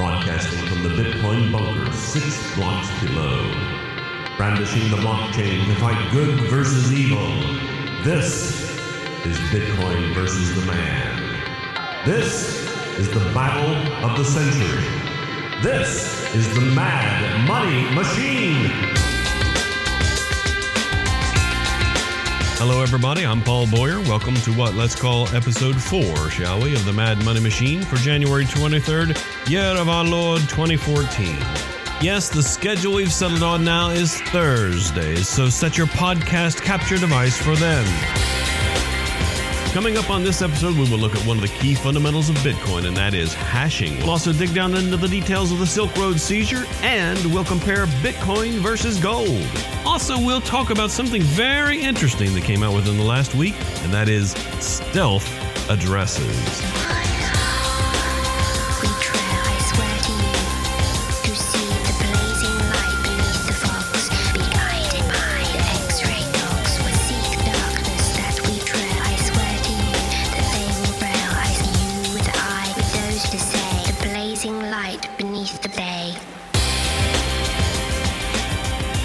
broadcasting from the Bitcoin bunker 6 blocks below. Brandishing the blockchain to fight good versus evil. This is Bitcoin versus the man. This is the battle of the century. This is the Mad Money Machine. Hello everybody, I'm Paul Boyer. Welcome to what, let's call episode 4, shall we, of the Mad Money Machine for January 23rd, year of our Lord 2014. Yes, the schedule we've settled on now is Thursdays, so set your podcast capture device for then. Coming up on this episode, we will look at one of the key fundamentals of Bitcoin, and that is hashing. We'll also dig down into the details of the Silk Road seizure, and we'll compare Bitcoin versus gold. Also, we'll talk about something very interesting that came out within the last week, and that is stealth addresses.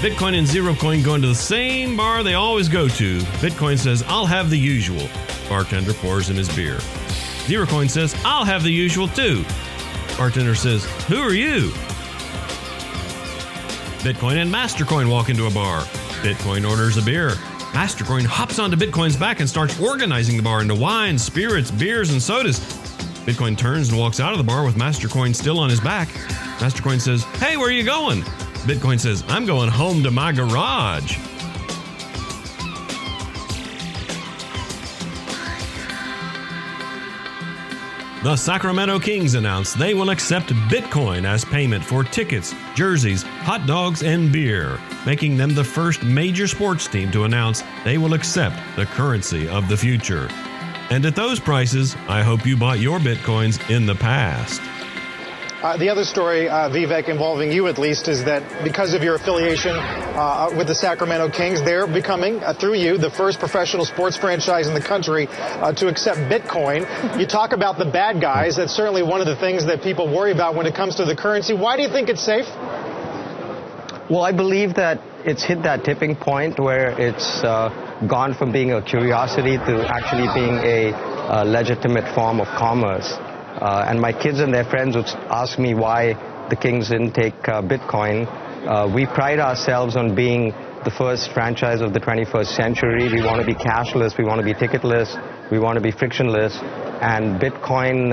Bitcoin and Zerocoin go into the same bar they always go to. Bitcoin says, I'll have the usual. Bartender pours in his beer. Zerocoin says, I'll have the usual too. Bartender says, who are you? Bitcoin and Mastercoin walk into a bar. Bitcoin orders a beer. Mastercoin hops onto Bitcoin's back and starts organizing the bar into wine, spirits, beers, and sodas. Bitcoin turns and walks out of the bar with Mastercoin still on his back. Mastercoin says, hey, where are you going? Bitcoin says, I'm going home to my garage. The Sacramento Kings announced they will accept Bitcoin as payment for tickets, jerseys, hot dogs, and beer, making them the first major sports team to announce they will accept the currency of the future. And at those prices, I hope you bought your Bitcoins in the past. The other story, Vivek, involving you at least, is that because of your affiliation with the Sacramento Kings, they're becoming, through you, the first professional sports franchise in the country to accept Bitcoin. You talk about the bad guys. That's certainly one of the things that people worry about when it comes to the currency. Why do you think it's safe? Well, I believe that it's hit that tipping point where it's gone from being a curiosity to actually being a legitimate form of commerce. And my kids and their friends would ask me why the Kings didn't take Bitcoin. We pride ourselves on being the first franchise of the 21st century. We want to be cashless, we want to be ticketless, we want to be frictionless, and Bitcoin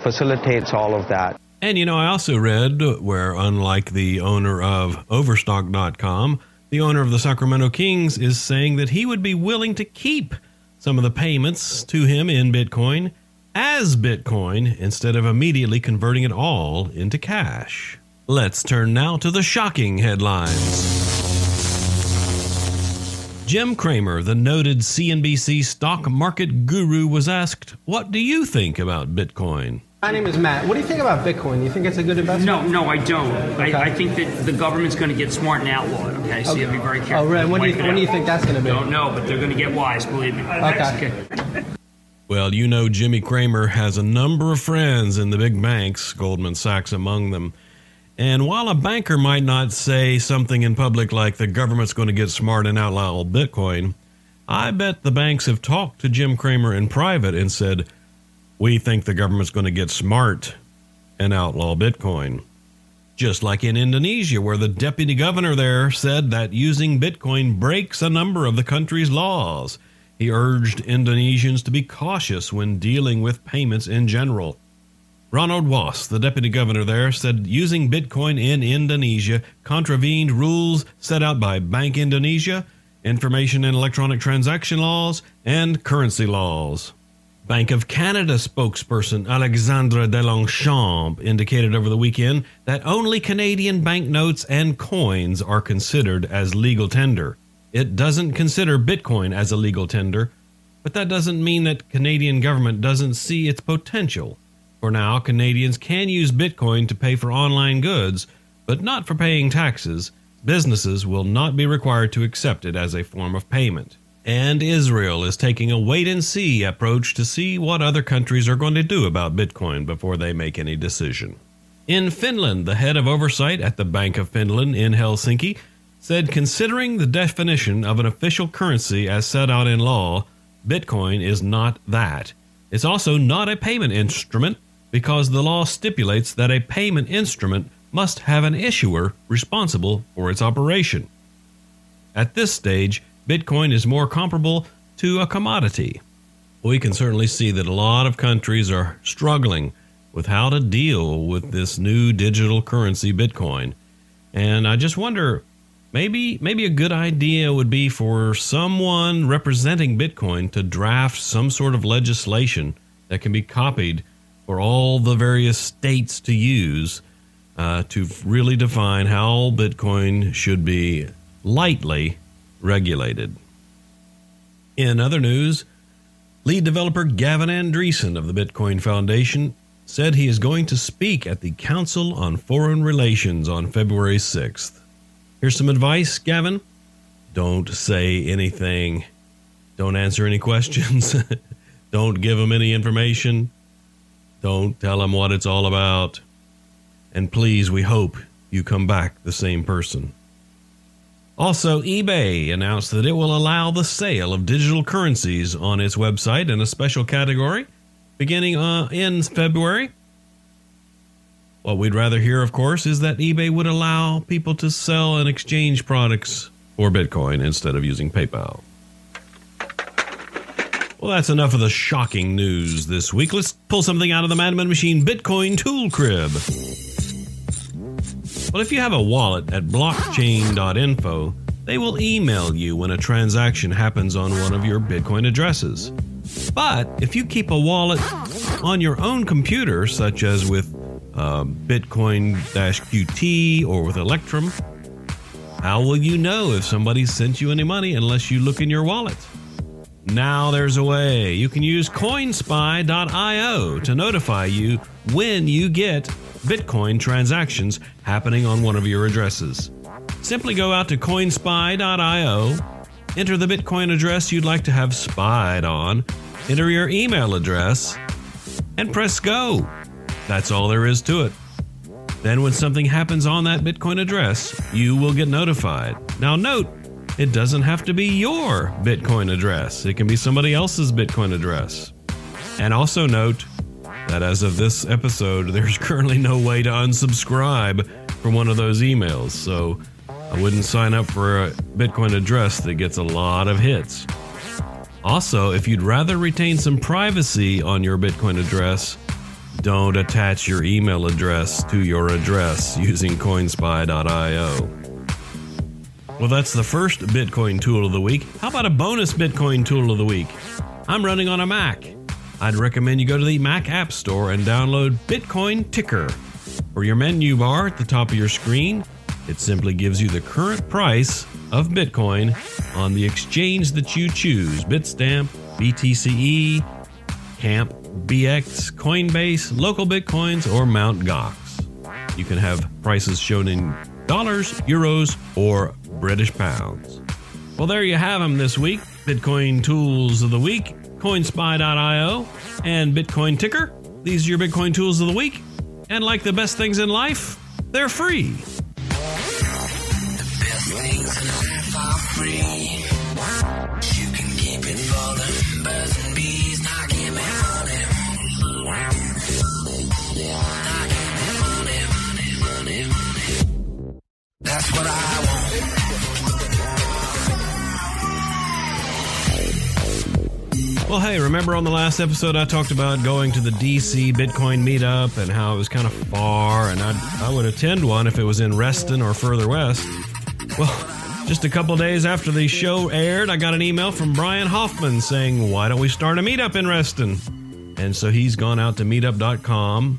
facilitates all of that. And you know, I also read where, unlike the owner of Overstock.com, the owner of the Sacramento Kings is saying that he would be willing to keep some of the payments to him in Bitcoin as Bitcoin instead of immediately converting it all into cash. Let's turn now to the shocking headlines. Jim Cramer, the noted CNBC stock market guru, was asked, what do you think about Bitcoin? My name is Matt. What do you think about Bitcoin? Do you think it's a good investment? No, I don't. Okay. I think that the government's going to get smart and outlaw it, okay? So you have to be very careful. Oh, right. When do you think that's going to be? Don't know, but they're going to get wise, believe me. Okay. Well, you know, Jimmy Cramer has a number of friends in the big banks, Goldman Sachs among them. And while a banker might not say something in public like the government's going to get smart and outlaw Bitcoin, I bet the banks have talked to Jim Cramer in private and said, we think the government's going to get smart and outlaw Bitcoin. Just like in Indonesia, where the deputy governor there said that using Bitcoin breaks a number of the country's laws. He urged Indonesians to be cautious when dealing with payments in general. Ronald Was, the deputy governor there, said using Bitcoin in Indonesia contravened rules set out by Bank Indonesia, information and electronic transaction laws, and currency laws. Bank of Canada spokesperson Alexandre de Longchamp indicated over the weekend that only Canadian banknotes and coins are considered as legal tender. It doesn't consider Bitcoin as a legal tender, but that doesn't mean that Canadian government doesn't see its potential. For now, Canadians can use Bitcoin to pay for online goods, but not for paying taxes. Businesses will not be required to accept it as a form of payment. And Israel is taking a wait-and-see approach to see what other countries are going to do about Bitcoin before they make any decision. In Finland, the head of oversight at the Bank of Finland in Helsinki said considering the definition of an official currency as set out in law, Bitcoin is not that. It's also not a payment instrument because the law stipulates that a payment instrument must have an issuer responsible for its operation. At this stage, Bitcoin is more comparable to a commodity. We can certainly see that a lot of countries are struggling with how to deal with this new digital currency, Bitcoin. And I just wonder, maybe a good idea would be for someone representing Bitcoin to draft some sort of legislation that can be copied for all the various states to use to really define how Bitcoin should be lightly regulated. In other news, lead developer Gavin Andresen of the Bitcoin Foundation said he is going to speak at the Council on Foreign Relations on February 6th. Here's some advice, Gavin. Don't say anything. Don't answer any questions. Don't give them any information. Don't tell them what it's all about. And please, we hope you come back the same person. Also, eBay announced that it will allow the sale of digital currencies on its website in a special category beginning in February. What we'd rather hear, of course, is that eBay would allow people to sell and exchange products for Bitcoin instead of using PayPal. Well, that's enough of the shocking news this week. Let's pull something out of the Madman Machine Bitcoin Tool Crib. Well, if you have a wallet at blockchain.info, they will email you when a transaction happens on one of your Bitcoin addresses. But if you keep a wallet on your own computer, such as with Bitcoin-QT or with Electrum, how will you know if somebody sent you any money unless you look in your wallet? Now there's a way. You can use coinspy.io to notify you when you get Bitcoin transactions happening on one of your addresses. Simply go out to coinspy.io, enter the Bitcoin address you'd like to have spied on, enter your email address, and press go. That's all there is to it. Then when something happens on that Bitcoin address, you will get notified. Now note, it doesn't have to be your Bitcoin address. It can be somebody else's Bitcoin address. And also note that as of this episode, there's currently no way to unsubscribe from one of those emails. So I wouldn't sign up for a Bitcoin address that gets a lot of hits. Also, if you'd rather retain some privacy on your Bitcoin address, don't attach your email address to your address using coinspy.io. Well, that's the first Bitcoin tool of the week. How about a bonus Bitcoin tool of the week? I'm running on a Mac. I'd recommend you go to the Mac App Store and download Bitcoin Ticker. For your menu bar at the top of your screen, it simply gives you the current price of Bitcoin on the exchange that you choose: Bitstamp, BTCE, Camp, BX, Coinbase, Local Bitcoins, or Mt. Gox. You can have prices shown in dollars, euros, or British pounds. Well, there you have them this week. Bitcoin tools of the week, coinspy.io, and Bitcoin Ticker. These are your Bitcoin tools of the week. And like the best things in life, they're free. The best things in life are free. You can keep it for the birds and bees, knocking me money. That's what I want. Well, hey, remember on the last episode I talked about going to the DC Bitcoin meetup and how it was kind of far, and I would attend one if it was in Reston or further west. Well, just a couple days after the show aired, I got an email from Brian Hoffman saying, why don't we start a meetup in Reston? And so he's gone out to meetup.com.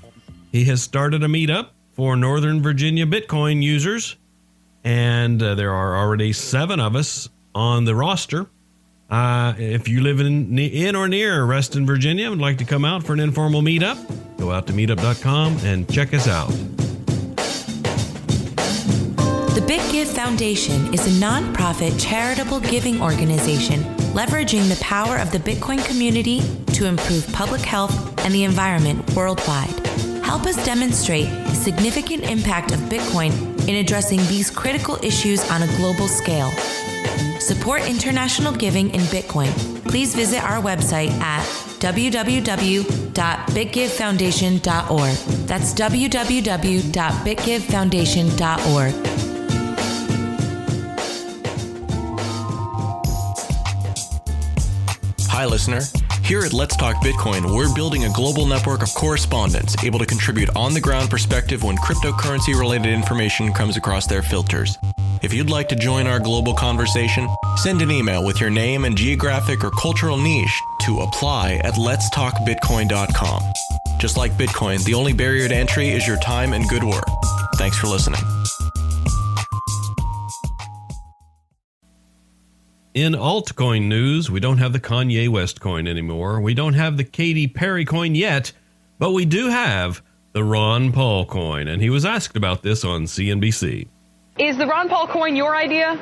He has started a meetup for Northern Virginia Bitcoin users, and there are already 7 of us on the roster. If you live in or near Reston, Virginia, and would like to come out for an informal meetup, go out to meetup.com and check us out. The BitGive Foundation is a nonprofit charitable giving organization leveraging the power of the Bitcoin community to improve public health and the environment worldwide. Help us demonstrate the significant impact of Bitcoin in addressing these critical issues on a global scale. Support international giving in Bitcoin. Please visit our website at www.bitgivefoundation.org. That's www.bitgivefoundation.org. Hi, listener. Here at Let's Talk Bitcoin, we're building a global network of correspondents able to contribute on-the-ground perspective when cryptocurrency-related information comes across their filters. If you'd like to join our global conversation, send an email with your name and geographic or cultural niche to apply@letstalkbitcoin.com. Just like Bitcoin, the only barrier to entry is your time and good work. Thanks for listening. In altcoin news, we don't have the Kanye West coin anymore. We don't have the Katy Perry coin yet, but we do have the Ron Paul coin, and he was asked about this on CNBC. Is the Ron Paul coin your idea?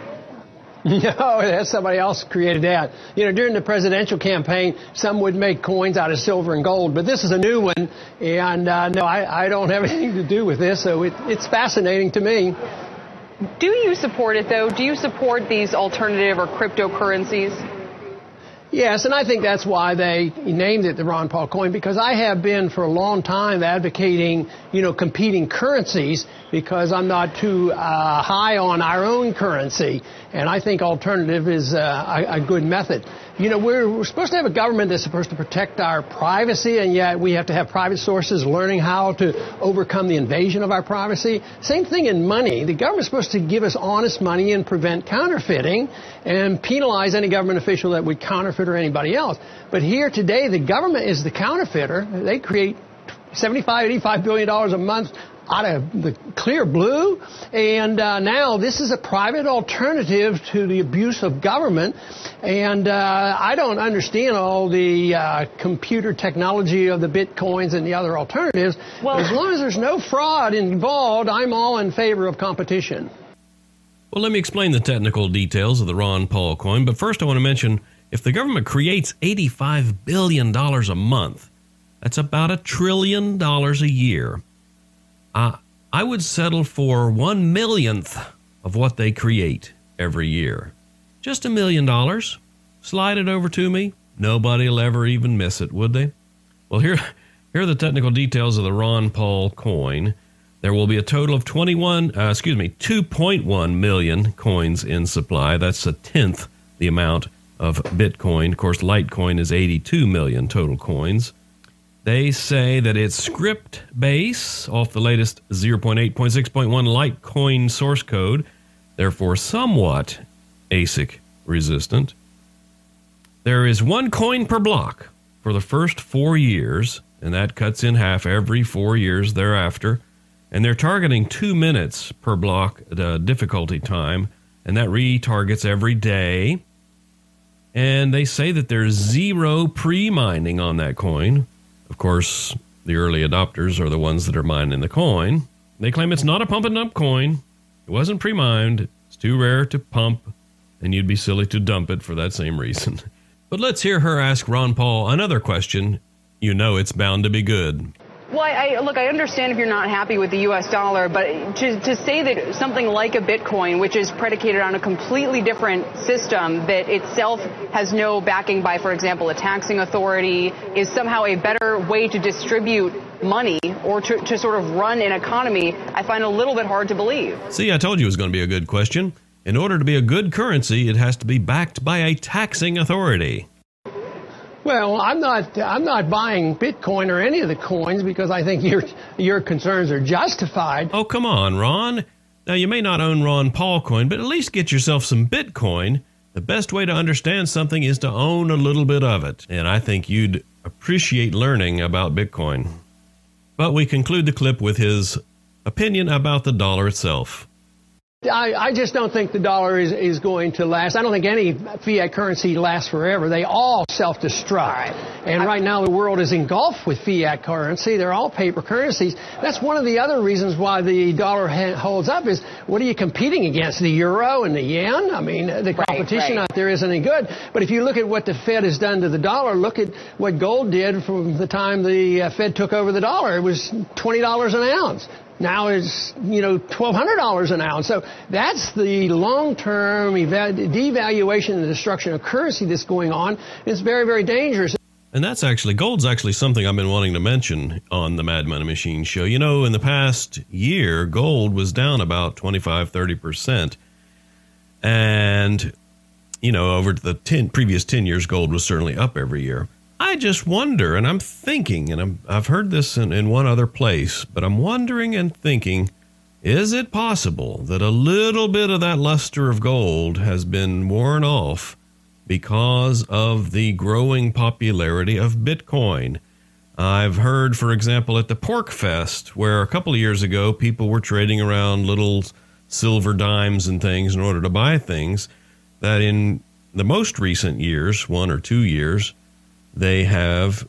No, that's somebody else created that. You know, during the presidential campaign, some would make coins out of silver and gold, but this is a new one, and no, I don't have anything to do with this, so it's fascinating to me. Do you support it, though? Do you support these alternative or cryptocurrencies? Yes, and I think that's why they named it the Ron Paul coin, because I have been for a long time advocating, competing currencies, because I'm not too high on our own currency, and I think alternative is a good method. We're supposed to have a government that's supposed to protect our privacy, and yet we have to have private sources learning how to overcome the invasion of our privacy. Same thing in money. The government's supposed to give us honest money and prevent counterfeiting and penalize any government official that would counterfeit or anybody else. But here today, the government is the counterfeiter. They create $75, $85 billion a month out of the clear blue, and now this is a private alternative to the abuse of government, and I don't understand all the computer technology of the bitcoins and the other alternatives. Well, as long as there's no fraud involved, I'm all in favor of competition. Well, let me explain the technical details of the Ron Paul coin, but first I want to mention, if the government creates $85 billion a month, that's about $1 trillion a year. I would settle for 1/1,000,000th of what they create every year. Just $1 million. Slide it over to me. Nobody will ever even miss it, would they? Well, here are the technical details of the Ron Paul coin. There will be a total of 2.1 million coins in supply. That's 1/10 the amount of Bitcoin. Of course, Litecoin is 82 million total coins. They say that it's script base off the latest 0.8.6.1 Litecoin source code, therefore somewhat ASIC resistant. There is 1 coin per block for the first 4 years, and that cuts in half every 4 years thereafter. And they're targeting 2 minutes per block difficulty time, and that retargets every day. And they say that there's 0 pre-mining on that coin. Of course, the early adopters are the ones that are mining the coin. They claim it's not a pump and dump coin. It wasn't pre-mined. It's too rare to pump, and you'd be silly to dump it for that same reason. But let's hear her ask Ron Paul another question. You know it's bound to be good. Well, I understand if you're not happy with the U.S. dollar, but to say that something like a Bitcoin, which is predicated on a completely different system that itself has no backing by, for example, a taxing authority, is somehow a better way to distribute money or to sort of run an economy, I find a little bit hard to believe. See, I told you it was going to be a good question. In order to be a good currency, it has to be backed by a taxing authority. Well, I'm not buying Bitcoin or any of the coins because I think your concerns are justified. Oh, come on, Ron. Now, you may not own Ron Paul coin, but at least get yourself some Bitcoin. The best way to understand something is to own a little bit of it. And I think you'd appreciate learning about Bitcoin. But we conclude the clip with his opinion about the dollar itself. I just don't think the dollar is going to last. I don't think any fiat currency lasts forever. They all self-destruct. Right. And right now the world is engulfed with fiat currency. They're all paper currencies. That's one of the other reasons why the dollar holds up is what are you competing against? The euro and the yen? I mean, the competition out there isn't any good. But if you look at what the Fed has done to the dollar, look at what gold did from the time the Fed took over the dollar. It was $20 an ounce. now is, $1,200 an ounce. So that's the long-term devaluation and destruction of currency that's going on. It's very, very dangerous. And gold's actually something I've been wanting to mention on the Mad Money Machine show. In the past year, gold was down about 25-30%. And, over the previous 10 years, gold was certainly up every year. I just wonder, and I'm thinking, and I've heard this in one other place, but I'm wondering and thinking, is it possible that a little bit of that luster of gold has been worn off because of the growing popularity of Bitcoin? I've heard, for example, at the Pork Fest, where a couple of years ago, people were trading around little silver dimes and things in order to buy things, that in the most recent years, 1 or 2 years, they have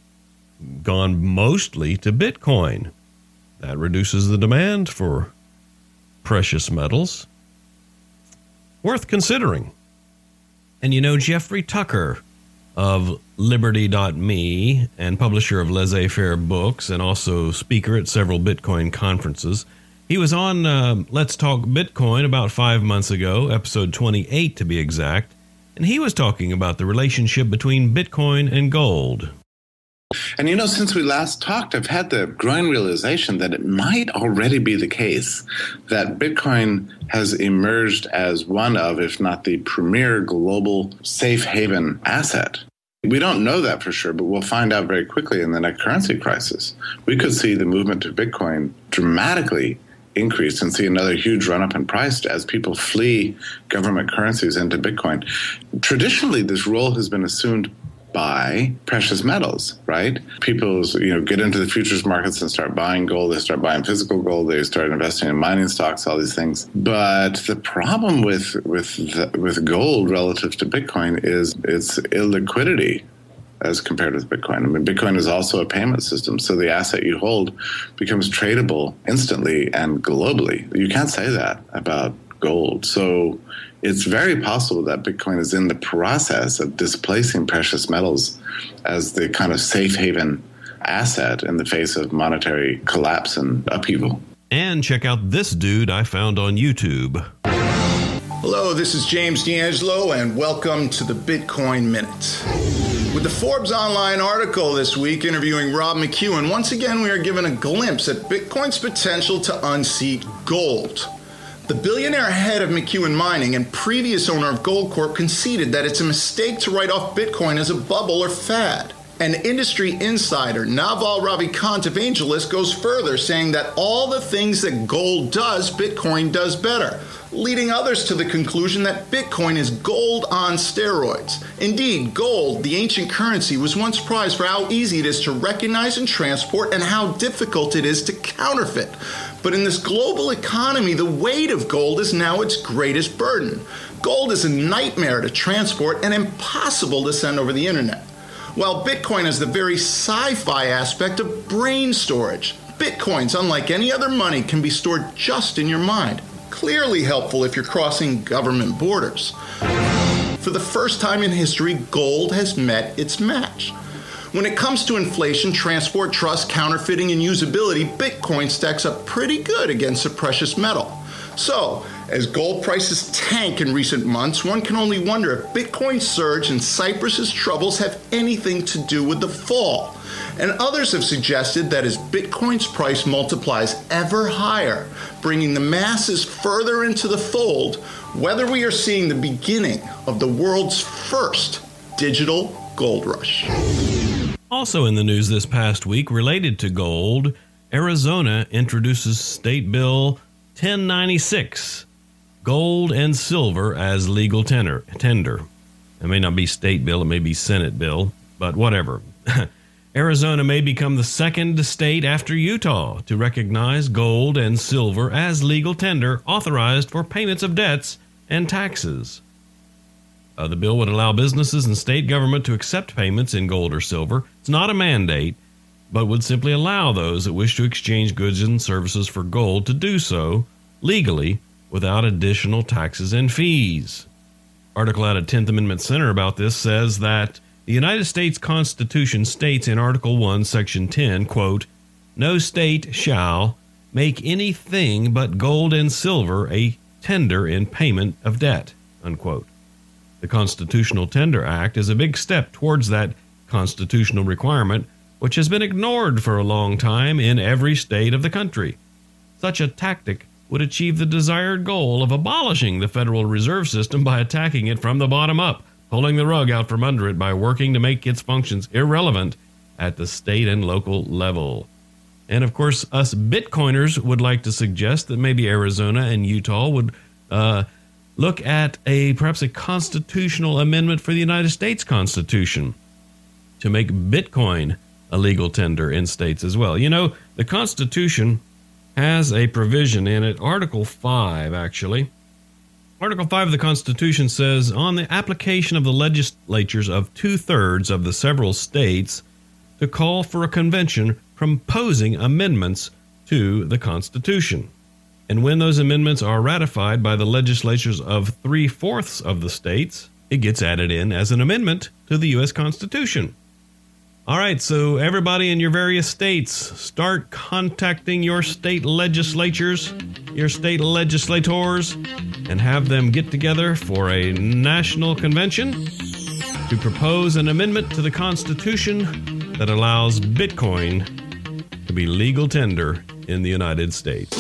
gone mostly to Bitcoin. That reduces the demand for precious metals. Worth considering. And Jeffrey Tucker of Liberty.me and publisher of Laissez-Faire Books and also speaker at several Bitcoin conferences, he was on Let's Talk Bitcoin about 5 months ago, episode 28 to be exact, and he was talking about the relationship between Bitcoin and gold. And since we last talked, I've had the growing realization that it might already be the case that Bitcoin has emerged as one of, if not the premier global safe haven asset. We don't know that for sure, but we'll find out very quickly in the next currency crisis. We could see the movement to Bitcoin dramatically increase and see another huge run-up in price as people flee government currencies into Bitcoin. Traditionally, this role has been assumed by precious metals, right? People, get into the futures markets and start buying gold. They start buying physical gold. They start investing in mining stocks, all these things. But the problem with gold relative to Bitcoin is its illiquidity as compared with Bitcoin. I mean, Bitcoin is also a payment system, so the asset you hold becomes tradable instantly and globally. You can't say that about gold. So it's very possible that Bitcoin is in the process of displacing precious metals as the kind of safe haven asset in the face of monetary collapse and upheaval. And check out this dude I found on YouTube. Hello, this is James D'Angelo, and welcome to the Bitcoin Minute. With the Forbes Online article this week interviewing Rob McEwen, once again we are given a glimpse at Bitcoin's potential to unseat gold. The billionaire head of McEwen Mining and previous owner of Goldcorp conceded that it's a mistake to write off Bitcoin as a bubble or fad. And industry insider Naval Ravikant Evangelist goes further, saying that all the things that gold does, Bitcoin does better, leading others to the conclusion that Bitcoin is gold on steroids. Indeed, gold, the ancient currency, was once prized for how easy it is to recognize and transport and how difficult it is to counterfeit. But in this global economy, the weight of gold is now its greatest burden. Gold is a nightmare to transport and impossible to send over the internet. While Bitcoin has the very sci-fi aspect of brain storage. Bitcoins, unlike any other money, can be stored just in your mind. Clearly helpful if you're crossing government borders. For the first time in history, gold has met its match. When it comes to inflation, transport, trust, counterfeiting, and usability, Bitcoin stacks up pretty good against a precious metal. So, as gold prices tank in recent months, one can only wonder if Bitcoin's surge and Cyprus's troubles have anything to do with the fall. And others have suggested that as Bitcoin's price multiplies ever higher, bringing the masses further into the fold, whether we are seeing the beginning of the world's first digital gold rush. Also in the news this past week, related to gold, Arizona introduces State Bill 1096, gold and silver as legal tender. It may not be state bill, it may be Senate bill, but whatever. Arizona may become the second state after Utah to recognize gold and silver as legal tender authorized for payments of debts and taxes. The bill would allow businesses and state government to accept payments in gold or silver. It's not a mandate, but would simply allow those that wish to exchange goods and services for gold to do so legally without additional taxes and fees. Article out of 10th Amendment Center about this says that the United States Constitution states in Article 1, Section 10, quote, "No state shall, make anything but gold and silver a tender in payment of debt," unquote. The Constitutional Tender Act is a big step towards that constitutional requirement, which has been ignored for a long time in every state of the country. Such a tactic would achieve the desired goal of abolishing the Federal Reserve System by attacking it from the bottom up, pulling the rug out from under it by working to make its functions irrelevant at the state and local level. And of course, us Bitcoiners would like to suggest that maybe Arizona and Utah would look at perhaps a constitutional amendment for the United States Constitution to make Bitcoin a legal tender in states as well. You know, the Constitution has a provision in it, Article 5 actually. Article 5 of the Constitution says, on the application of the legislatures of 2/3 of the several states to call for a convention proposing amendments to the Constitution. And when those amendments are ratified by the legislatures of 3/4 of the states, it gets added in as an amendment to the U.S. Constitution. All right, so everybody in your various states, start contacting your state legislatures, your state legislators, and have them get together for a national convention to propose an amendment to the Constitution that allows Bitcoin to be legal tender in the United States.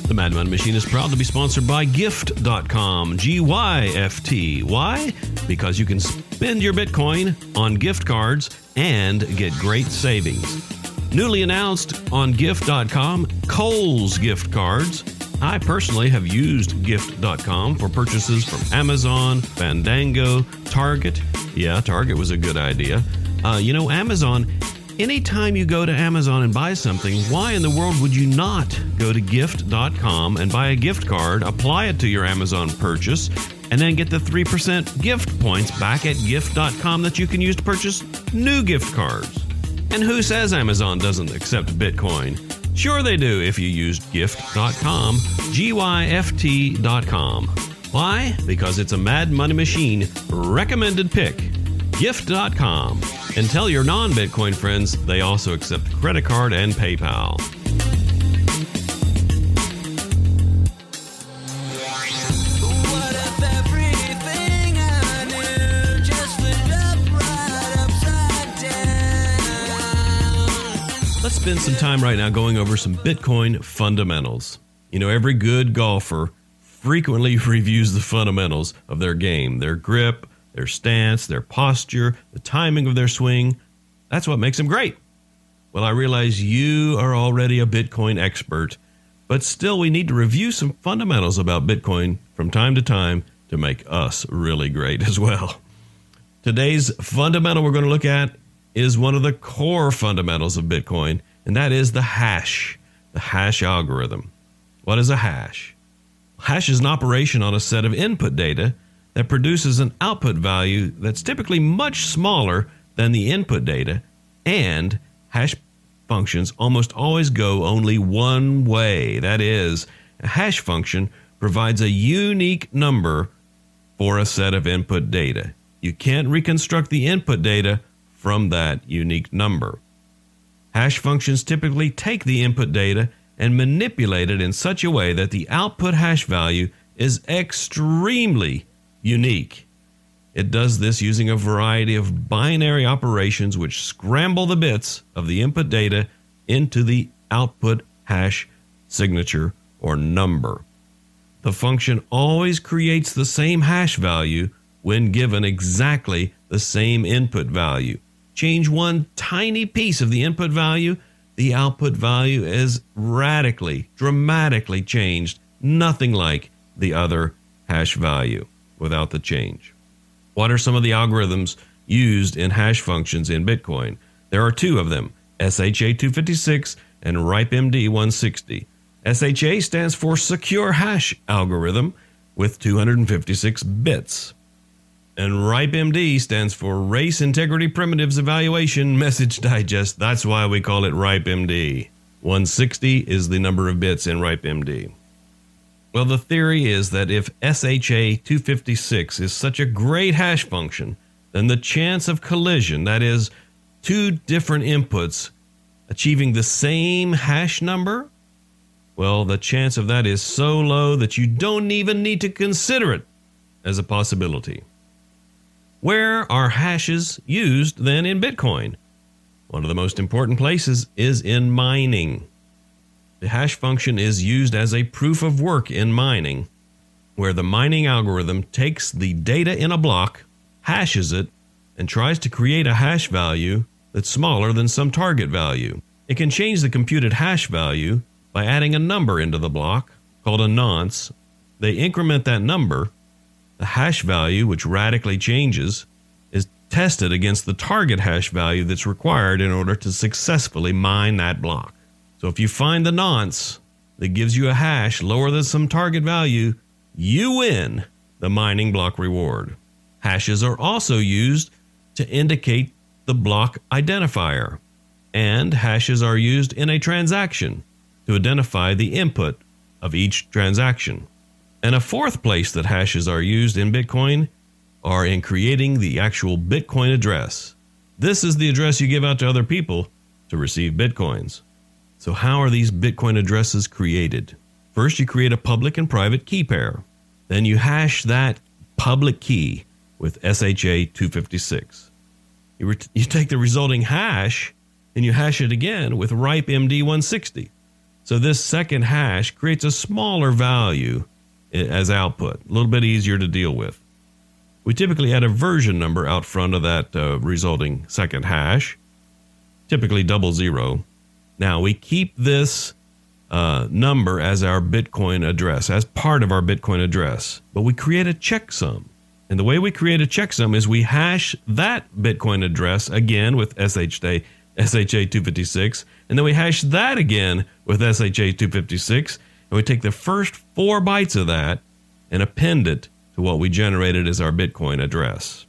The Mad Money Machine is proud to be sponsored by Gyft.com, Gyft. Why? Because you can spend your Bitcoin on gift cards and get great savings. Newly announced on Gyft.com, Kohl's gift cards. I personally have used Gyft.com for purchases from Amazon, Fandango, Target. Yeah, Target was a good idea. Amazon, anytime you go to Amazon and buy something, why in the world would you not go to Gyft.com and buy a gift card, apply it to your Amazon purchase, and then get the 3% gift points back at Gyft.com that you can use to purchase new gift cards? And who says Amazon doesn't accept Bitcoin? Sure they do if you use Gyft.com, Gyft.com. Why? Because it's a Mad Money Machine recommended pick. Gyft.com. And tell your non-Bitcoin friends they also accept credit card and PayPal. Let's spend some time right now going over some Bitcoin fundamentals. You know, every good golfer frequently reviews the fundamentals of their game, their grip, their stance, their posture, the timing of their swing. That's what makes them great. Well, I realize you are already a Bitcoin expert, but still we need to review some fundamentals about Bitcoin from time to time to make us really great as well. Today's fundamental we're going to look at is one of the core fundamentals of Bitcoin, and that is the hash algorithm. What is a hash? Hash is an operation on a set of input data that produces an output value that's typically much smaller than the input data, and hash functions almost always go only one way. That is, a hash function provides a unique number for a set of input data. You can't reconstruct the input data from that unique number. Hash functions typically take the input data and manipulate it in such a way that the output hash value is extremely unique. It does this using a variety of binary operations which scramble the bits of the input data into the output hash signature or number. The function always creates the same hash value when given exactly the same input value. Change one tiny piece of the input value, the output value is radically, dramatically changed, nothing like the other hash value without the change. What are some of the algorithms used in hash functions in Bitcoin? There are two of them, SHA-256 and RIPEMD-160. SHA stands for Secure Hash Algorithm with 256 bits. And RIPEMD stands for Race Integrity Primitives Evaluation Message Digest. That's why we call it RIPEMD. 160 is the number of bits in RIPEMD. Well, the theory is that if SHA-256 is such a great hash function, then the chance of collision, that is, two different inputs achieving the same hash number, well, the chance of that is so low that you don't even need to consider it as a possibility. Where are hashes used then in Bitcoin? One of the most important places is in mining. The hash function is used as a proof of work in mining, where the mining algorithm takes the data in a block, hashes it, and tries to create a hash value that's smaller than some target value. It can change the computed hash value by adding a number into the block called a nonce. They increment that number. The hash value, which radically changes, is tested against the target hash value that's required in order to successfully mine that block. So if you find the nonce that gives you a hash lower than some target value, you win the mining block reward. Hashes are also used to indicate the block identifier, and hashes are used in a transaction to identify the input of each transaction. And a fourth place that hashes are used in Bitcoin are in creating the actual Bitcoin address. This is the address you give out to other people to receive Bitcoins. So how are these Bitcoin addresses created? First, you create a public and private key pair. Then you hash that public key with SHA-256. You take the resulting hash and you hash it again with RIPE MD160. So this second hash creates a smaller value as output, a little bit easier to deal with. We typically add a version number out front of that resulting second hash, typically 00. Now we keep this number as our Bitcoin address, as part of our Bitcoin address, but we create a checksum. And the way we create a checksum is we hash that Bitcoin address again with SHA-256, and then we hash that again with SHA-256, and we take the first 4 bytes of that and append it to what we generated as our Bitcoin address.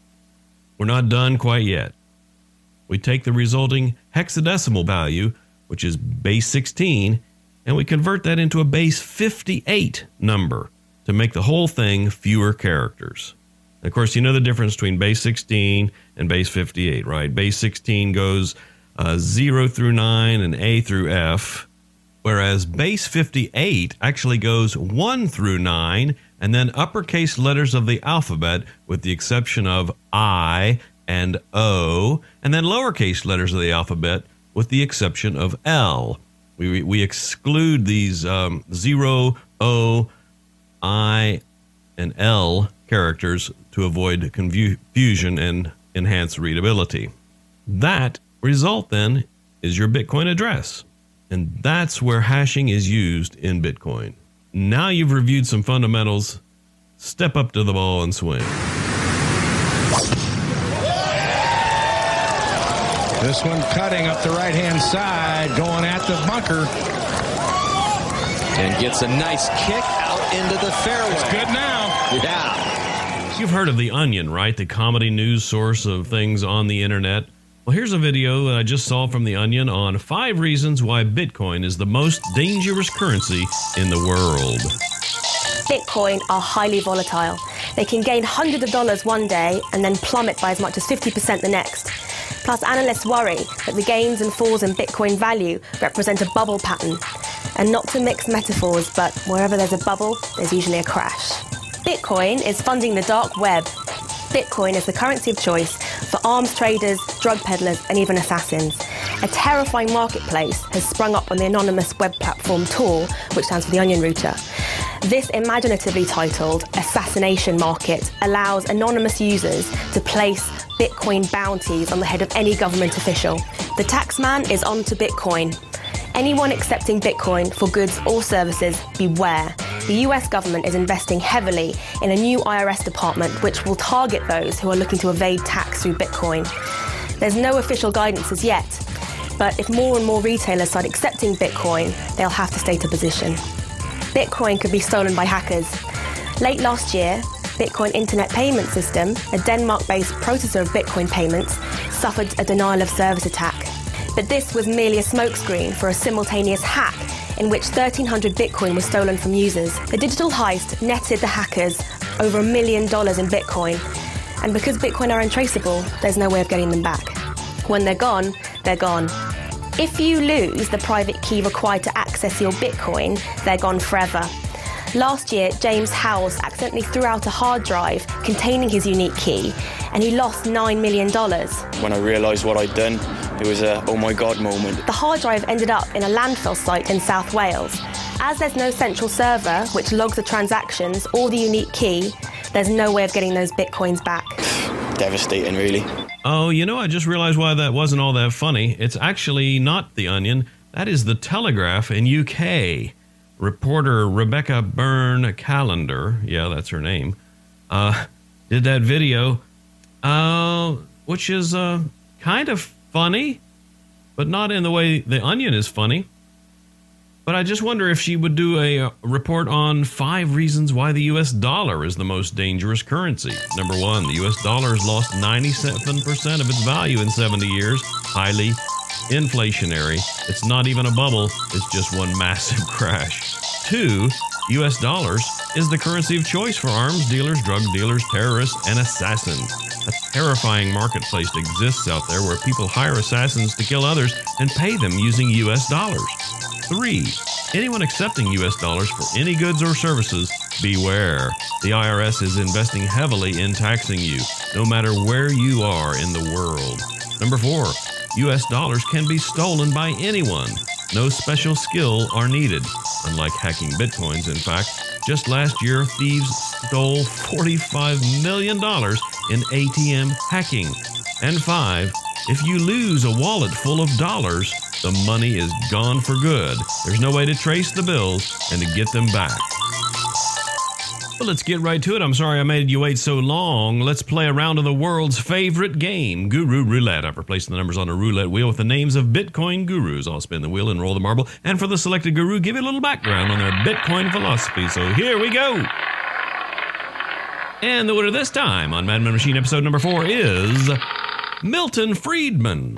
We're not done quite yet. We take the resulting hexadecimal value, which is base 16, and we convert that into a base 58 number to make the whole thing fewer characters. And of course, you know the difference between base 16 and base 58, right? Base 16 goes 0 through 9 and A through F, whereas base 58 actually goes 1 through 9 and then uppercase letters of the alphabet with the exception of I and O, and then lowercase letters of the alphabet with the exception of L. We exclude these 0, O, I, and L characters to avoid confusion and enhance readability. That result then is your Bitcoin address. And that's where hashing is used in Bitcoin. Now you've reviewed some fundamentals. Step up to the ball and swing. This one cutting up the right-hand side, going at the bunker. And gets a nice kick out into the fairway. It's good now. Yeah. You've heard of The Onion, right? The comedy news source of things on the internet. Well, here's a video that I just saw from The Onion on 5 reasons why Bitcoin is the most dangerous currency in the world. Bitcoin are highly volatile. They can gain hundreds of dollars one day and then plummet by as much as 50% the next. Plus, analysts worry that the gains and falls in Bitcoin value represent a bubble pattern. And not to mix metaphors, but wherever there's a bubble, there's usually a crash. Bitcoin is funding the dark web. Bitcoin is the currency of choice for arms traders, drug peddlers, and even assassins. A terrifying marketplace has sprung up on the anonymous web platform Tor, which stands for the Onion Router. This imaginatively titled assassination market allows anonymous users to place Bitcoin bounties on the head of any government official. The taxman is on to Bitcoin. Anyone accepting Bitcoin for goods or services, beware. The US government is investing heavily in a new IRS department which will target those who are looking to evade tax through Bitcoin. There's no official guidance as yet, but if more and more retailers start accepting Bitcoin, they'll have to state a position. Bitcoin could be stolen by hackers. Late last year, Bitcoin Internet Payment System, a Denmark-based processor of Bitcoin payments, suffered a denial of service attack. But this was merely a smokescreen for a simultaneous hack in which 1,300 Bitcoin was stolen from users. The digital heist netted the hackers over $1 million in Bitcoin. And because Bitcoin are untraceable, there's no way of getting them back. When they're gone, they're gone. If you lose the private key required to access your Bitcoin, they're gone forever. Last year, James Howells accidentally threw out a hard drive containing his unique key, and he lost $9 million. When I realised what I'd done, it was a oh my god moment. The hard drive ended up in a landfill site in South Wales. As there's no central server which logs the transactions or the unique key, there's no way of getting those Bitcoins back. Devastating, really. Oh, you know, I just realized why that wasn't all that funny. It's actually not The Onion. That is The Telegraph in UK. Reporter Rebecca Byrne-Callender, yeah, that's her name, did that video, which is kind of funny, but not in the way The Onion is funny. But I just wonder if she would do a report on 5 reasons why the U.S. dollar is the most dangerous currency. Number 1, the U.S. dollar has lost 97% of its value in 70 years. Highly inflationary. It's not even a bubble. It's just one massive crash. 2, U.S. dollars is the currency of choice for arms dealers, drug dealers, terrorists, and assassins. A terrifying marketplace exists out there where people hire assassins to kill others and pay them using U.S. dollars. 3, anyone accepting U.S. dollars for any goods or services, beware. The IRS is investing heavily in taxing you, no matter where you are in the world. Number 4, U.S. dollars can be stolen by anyone. No special skill are needed. Unlike hacking Bitcoins, in fact, just last year, thieves stole $45 million in ATM hacking. And 5, if you lose a wallet full of dollars, the money is gone for good. There's no way to trace the bills and to get them back. Well, let's get right to it. I'm sorry I made you wait so long. Let's play a round of the world's favorite game, Guru Roulette. I've replaced the numbers on a roulette wheel with the names of Bitcoin gurus. I'll spin the wheel and roll the marble. And for the selected guru, give it a little background on their Bitcoin philosophy. So here we go. And the winner this time on Madman Machine episode number 4 is Milton Friedman.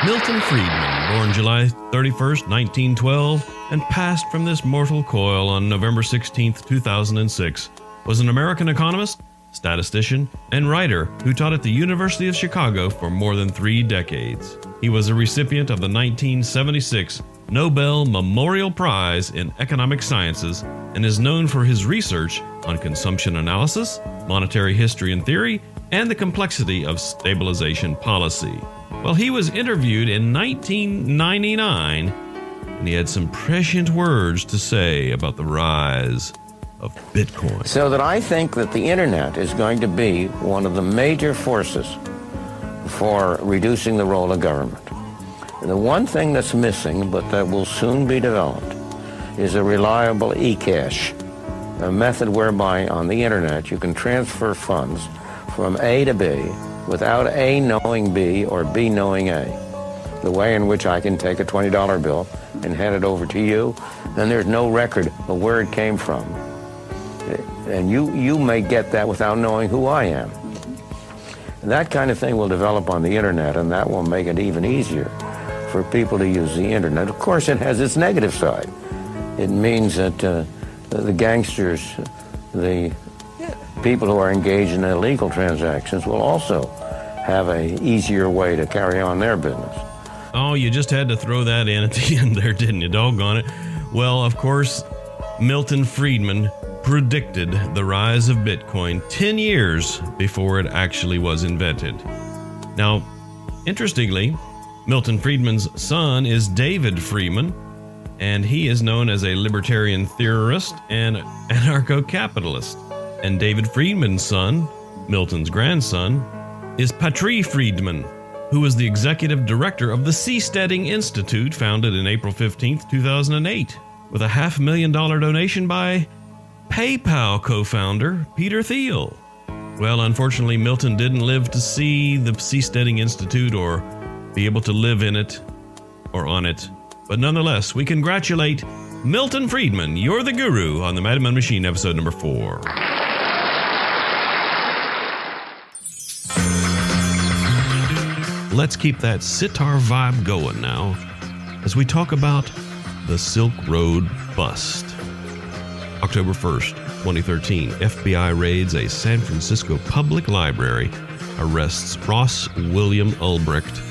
Milton Friedman, born July 31st, 1912, and passed from this mortal coil on November 16, 2006, was an American economist, statistician, and writer who taught at the University of Chicago for more than 3 decades. He was a recipient of the 1976 Nobel Memorial Prize in Economic Sciences and is known for his research on consumption analysis, monetary history and theory, and the complexity of stabilization policy. Well, he was interviewed in 1999, and he had some prescient words to say about the rise of Bitcoin. So that I think that the internet is going to be one of the major forces for reducing the role of government. The one thing that's missing, but that will soon be developed, is a reliable e-cash, a method whereby on the internet you can transfer funds from A to B without A knowing B or B knowing A. The way in which I can take a $20 bill and hand it over to you, then there's no record of where it came from. And you may get that without knowing who I am. And that kind of thing will develop on the internet, and that will make it even easier for people to use the internet. Of course, it has its negative side. It means that the gangsters, the people who are engaged in illegal transactions will also have an easier way to carry on their business. Oh, you just had to throw that in at the end there, didn't you? Doggone it. Well, of course, Milton Friedman predicted the rise of Bitcoin 10 years before it actually was invented. Now, interestingly, Milton Friedman's son is David Friedman, and he is known as a libertarian theorist and anarcho-capitalist. And David Friedman's son, Milton's grandson, is Patri Friedman, who was the executive director of the Seasteading Institute, founded in April 15, 2008, with a $500,000 donation by PayPal co-founder Peter Thiel. Well, unfortunately, Milton didn't live to see the Seasteading Institute or be able to live in it or on it. But nonetheless, we congratulate Milton Friedman. You're the guru on the Madman Machine episode number 4. Let's keep that sitar vibe going now as we talk about the Silk Road Bust. October 1st, 2013, FBI raids a San Francisco public library, arrests Ross William Ulbricht,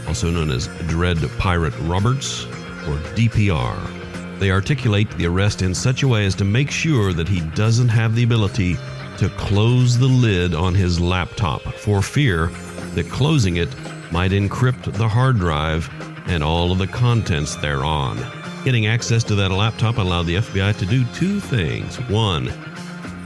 also known as Dread Pirate Roberts, or DPR. They articulate the arrest in such a way as to make sure that he doesn't have the ability to close the lid on his laptop for fear that closing it might encrypt the hard drive and all of the contents thereon. Getting access to that laptop allowed the FBI to do two things. One,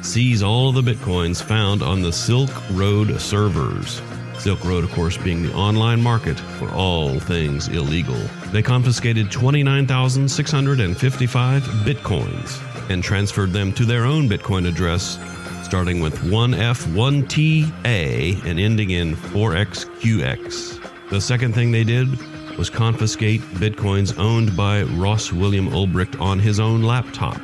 seize all of the bitcoins found on the Silk Road servers. Silk Road, of course, being the online market for all things illegal. They confiscated 29,655 bitcoins and transferred them to their own Bitcoin address, starting with 1F1TA and ending in 4XQX. The second thing they did was confiscate bitcoins owned by Ross William Ulbricht on his own laptop,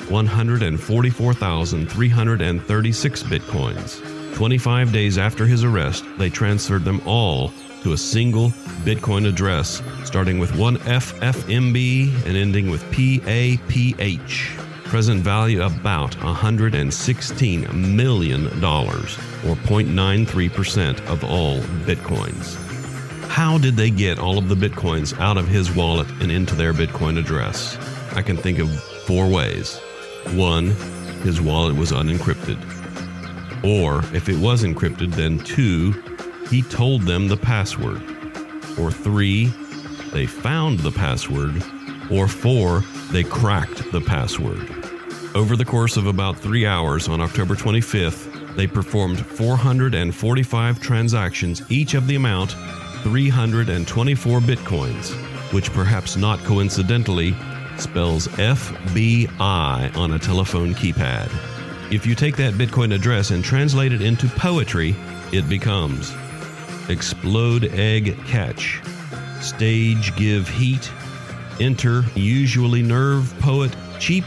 144,336 bitcoins. 25 days after his arrest, they transferred them all to a single Bitcoin address, starting with 1FFMB and ending with PAPH. Present value about $116 million, or 0.93% of all Bitcoins. How did they get all of the Bitcoins out of his wallet and into their Bitcoin address? I can think of 4 ways. 1, his wallet was unencrypted. Or if it was encrypted, then 2, he told them the password. Or 3, they found the password. Or 4, they cracked the password. Over the course of about 3 hours on October 25th, they performed 445 transactions, each of the amount 324 bitcoins, which perhaps not coincidentally spells FBI on a telephone keypad. If you take that Bitcoin address and translate it into poetry, it becomes explode egg catch, stage give heat, enter usually nerve poet cheap,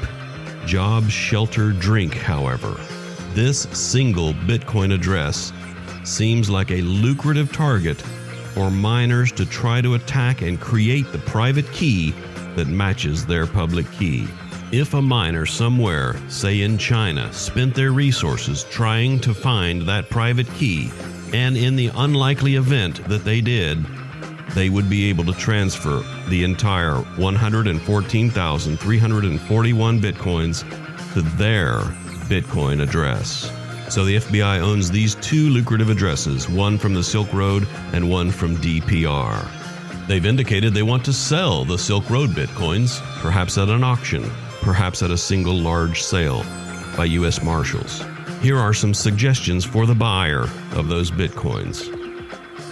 job shelter drink. However, this single Bitcoin address seems like a lucrative target for miners to try to attack and create the private key that matches their public key. If a miner somewhere, say in China, spent their resources trying to find that private key, and in the unlikely event that they did, they would be able to transfer the entire 114,341 bitcoins to their Bitcoin address. So the FBI owns these 2 lucrative addresses, one from the Silk Road and one from DPR. They've indicated they want to sell the Silk Road bitcoins, perhaps at an auction, perhaps at a single large sale by U.S. Marshals. Here are some suggestions for the buyer of those bitcoins.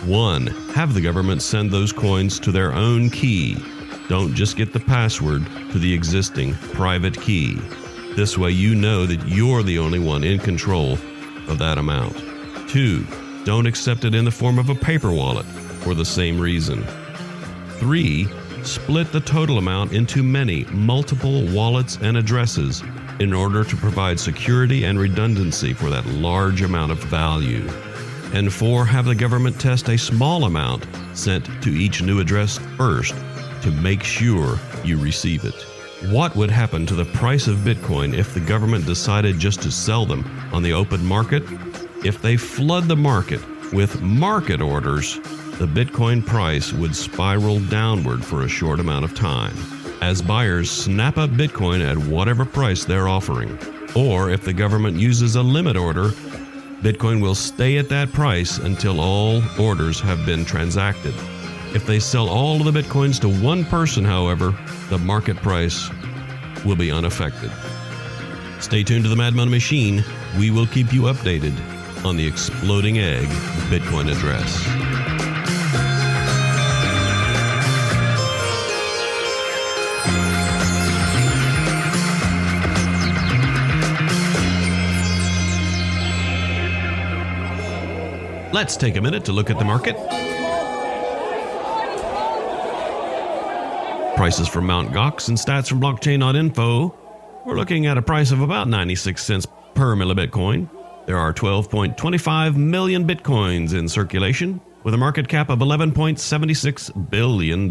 1. Have the government send those coins to their own key. Don't just get the password to the existing private key. This way you know that you're the only one in control of that amount. 2. Don't accept it in the form of a paper wallet for the same reason. 3. Split the total amount into multiple wallets and addresses in order to provide security and redundancy for that large amount of value. And 4. Have the government test a small amount sent to each new address first to make sure you receive it. What would happen to the price of Bitcoin if the government decided just to sell them on the open market? If they flood the market with market orders, the Bitcoin price would spiral downward for a short amount of time, as buyers snap up Bitcoin at whatever price they're offering. Or if the government uses a limit order, Bitcoin will stay at that price until all orders have been transacted. If they sell all of the Bitcoins to one person, however, the market price will be unaffected. Stay tuned to the Mad Money Machine. We will keep you updated on the exploding egg Bitcoin address. Let's take a minute to look at the market. Prices from Mt. Gox and stats from blockchain.info. We're looking at a price of about 96 cents per millibitcoin. There are 12.25 million bitcoins in circulation with a market cap of $11.76 billion.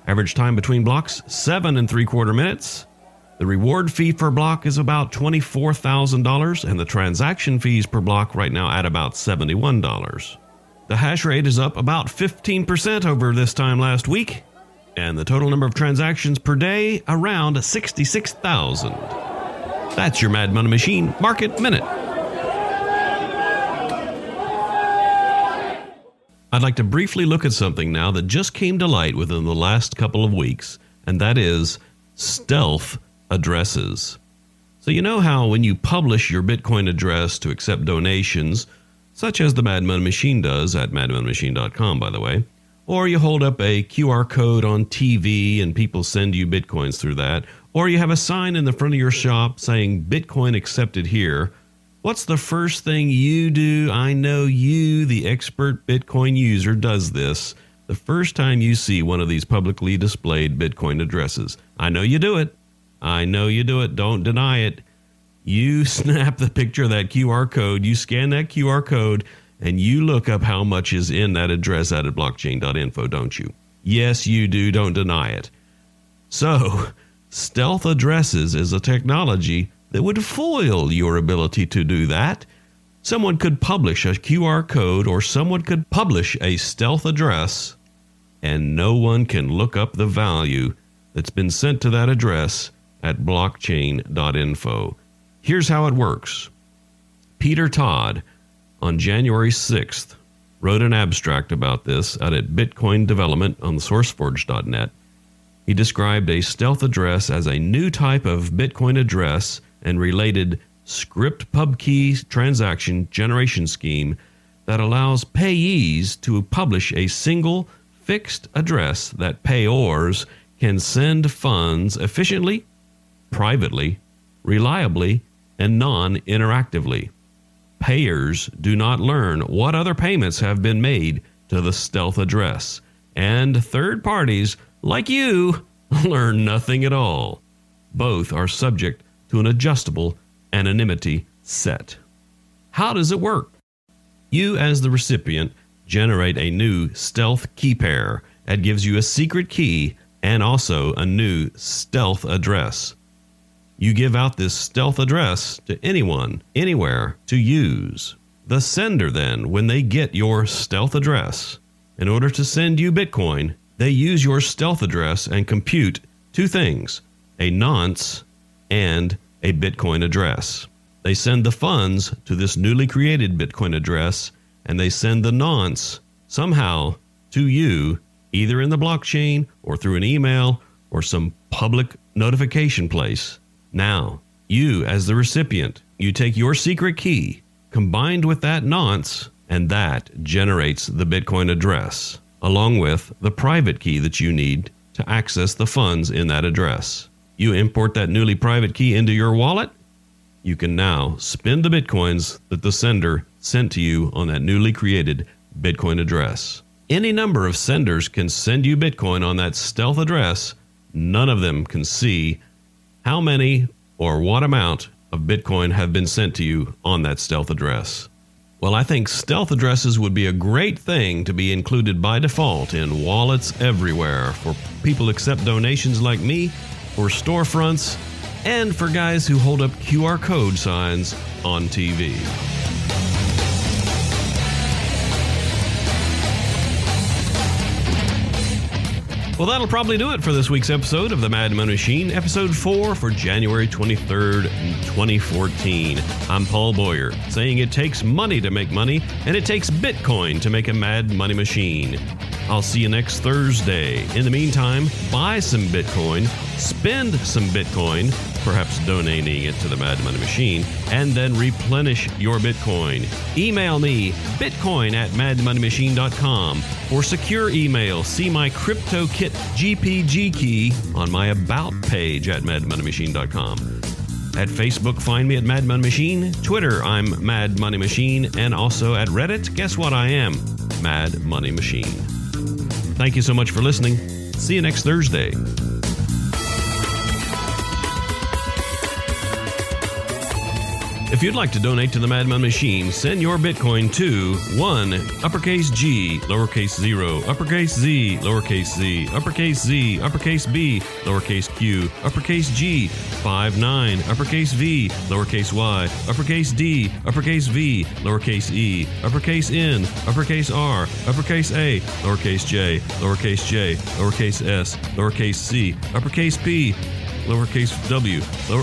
Average time between blocks, 7 3/4 minutes. The reward fee per block is about $24,000, and the transaction fees per block right now at about $71. The hash rate is up about 15% over this time last week, and the total number of transactions per day around 66,000. That's your Mad Money Machine Market Minute. I'd like to briefly look at something now that just came to light within the last couple of weeks, and that is stealth addresses. So you know how when you publish your Bitcoin address to accept donations, such as the Mad Money Machine does at madmoneymachine.com, by the way, or you hold up a QR code on TV and people send you Bitcoins through that, or you have a sign in the front of your shop saying Bitcoin accepted here, what's the first thing you do? I know you, the expert Bitcoin user, does this the first time you see one of these publicly displayed Bitcoin addresses. I know you do it. I know you do it. Don't deny it. You snap the picture of that QR code, you scan that QR code, and you look up how much is in that address out at blockchain.info, don't you? Yes, you do. Don't deny it. So, stealth addresses is a technology that would foil your ability to do that. Someone could publish a QR code, or someone could publish a stealth address, and no one can look up the value that's been sent to that address at blockchain.info. Here's how it works. Peter Todd, on January 6th, wrote an abstract about this out at Bitcoin Development on sourceforge.net. He described a stealth address as a new type of Bitcoin address and related script pub key transaction generation scheme that allows payees to publish a single fixed address that payors can send funds efficiently, privately, reliably, and non-interactively. Payers do not learn what other payments have been made to the stealth address, and third parties like you learn nothing at all. Both are subject to an adjustable anonymity set. How does it work? You, as the recipient, generate a new stealth key pair that gives you a secret key and also a new stealth address. You give out this stealth address to anyone, anywhere to use. The sender then, when they get your stealth address, in order to send you Bitcoin, they use your stealth address and compute two things, a nonce and a Bitcoin address. They send the funds to this newly created Bitcoin address, and they send the nonce somehow to you, either in the blockchain or through an email or some public notification place. Now, you as the recipient, you take your secret key combined with that nonce, and that generates the Bitcoin address, along with the private key that you need to access the funds in that address. You import that newly private key into your wallet. You can now spend the Bitcoins that the sender sent to you on that newly created Bitcoin address. Any number of senders can send you Bitcoin on that stealth address. None of them can see how many or what amount of Bitcoin have been sent to you on that stealth address. Well, I think stealth addresses would be a great thing to be included by default in wallets everywhere for people who accept donations like me, for storefronts, and for guys who hold up QR code signs on TV. Well, that'll probably do it for this week's episode of the Mad Money Machine, episode 4 for January 23rd, 2014. I'm Paul Boyer, saying it takes money to make money, and it takes Bitcoin to make a Mad Money Machine. I'll see you next Thursday. In the meantime, buy some Bitcoin, spend some Bitcoin, perhaps donating it to the Mad Money Machine, and then replenish your Bitcoin. Email me, bitcoin@madmoneymachine.com. For secure email, see my CryptoKit GPG key on my About page at madmoneymachine.com. At Facebook, find me at Mad Money Machine. Twitter, I'm Mad Money Machine. And also at Reddit, guess what I am? Mad Money Machine. Thank you so much for listening. See you next Thursday. If you'd like to donate to the Madman Machine, send your Bitcoin to 1 uppercase G, lowercase 0, uppercase Z, lowercase z, uppercase Z, uppercase B, lowercase q, uppercase G, 59, uppercase V, lowercase y, uppercase D, uppercase V, lowercase e, uppercase N, uppercase R, uppercase A, lowercase j, lowercase s, lowercase c, uppercase P, lowercase w,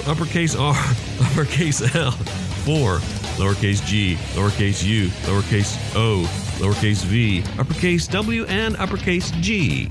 uppercase r, uppercase L, 4, lowercase g, lowercase u, lowercase o, lowercase v, uppercase w, and uppercase g.